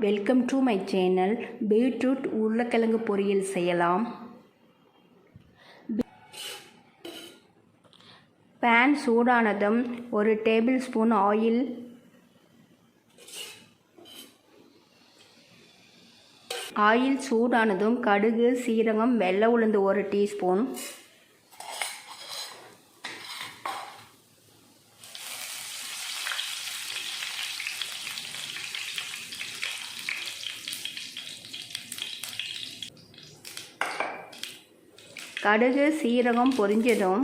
Welcome to my channel. Beetroot உருளைக்கிழங்கு பொரியல் செய்யலாம். பேன் சூடானதும் ஒரு டேபிள் ஸ்பூன் ஆயில் சூடானதும் கடுகு, சீரகம், வெள்ளை உளுந்து 1 டீஸ்பூன், கடுகு சீரகம் பொரிஞ்சதும்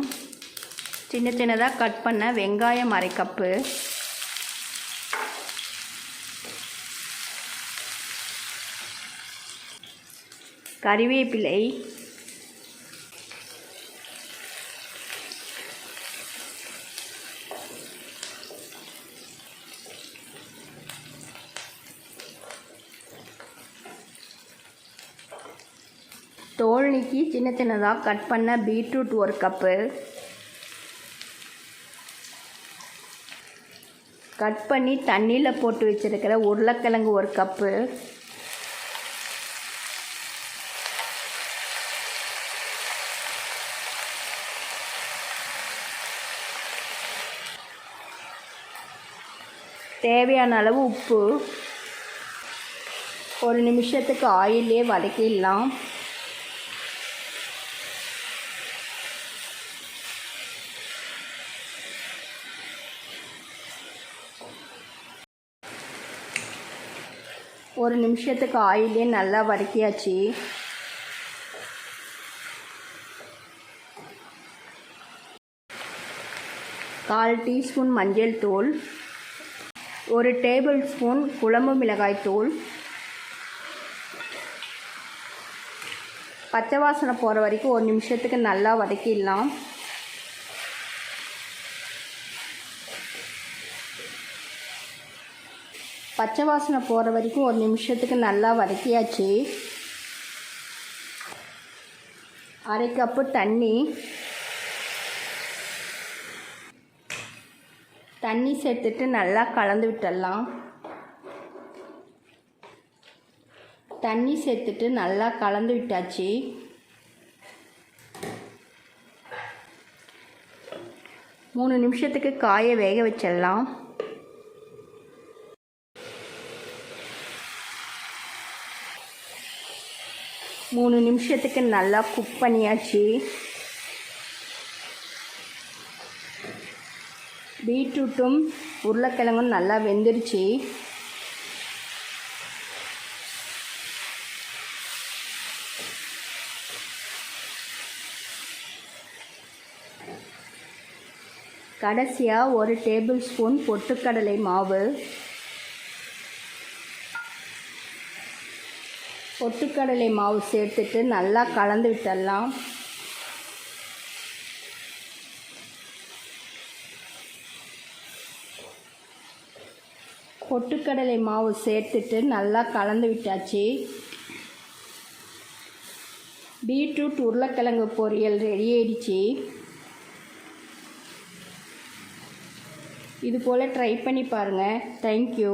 சின்ன சின்னதாக கட் பண்ண வெங்காயம் 1/2 கப்பு, கறிவேப்பிலை, தோல் நீக்கி சின்ன சின்னதாக கட் பண்ண பீட்ரூட் 1 கப்பு, கட் பண்ணி தண்ணியில் போட்டு வச்சுருக்கிற உருளைக்கிழங்கு 1 கப்பு, தேவையான அளவு உப்பு, 1 நிமிஷத்துக்கு ஆயிலே வதக்கிடலாம். ஒரு நிமிஷத்துக்கு ஆயிலே நல்லா வதக்கியாச்சு. கால் டீஸ்பூன் மஞ்சள் தூள், 1 டேபிள் ஸ்பூன் குழம்பு மிளகாய் தூள், பச்சை வாசனை போகிற வரைக்கும் 1 நிமிஷத்துக்கு நல்லா வதக்கிடலாம். பச்சை வாசனை போகிற வரைக்கும் 1 நிமிஷத்துக்கு நல்லா வதக்கியாச்சு. 1/2 கப்பு தண்ணி சேர்த்துட்டு நல்லா கலந்து விட்டுடலாம். தண்ணி சேர்த்துட்டு நல்லா கலந்து விட்டாச்சு. மூணு நிமிஷத்துக்கு காயை வேக வச்சிடலாம். மூணு நிமிஷத்துக்கு நல்லா குக் பண்ணியாச்சு. பீட்ரூட்டும் உருளைக்கிழங்கும் நல்லா வெந்துருச்சு. கடைசியாக 1 டேபிள் ஸ்பூன் பொட்டுக்கடலை மாவு, பொட்டுக்கடலை மாவு சேர்த்துட்டு நல்லா கலந்து விட்டுடலாம். பொட்டுக்கடலை மாவு சேர்த்துட்டு நல்லா கலந்து விட்டாச்சு. பீட்ரூட் உருளைக்கிழங்கு பொரியல் ரெடி ஆயிடுச்சு. இது போல் ட்ரை பண்ணி பாருங்கள். தேங்க்யூ.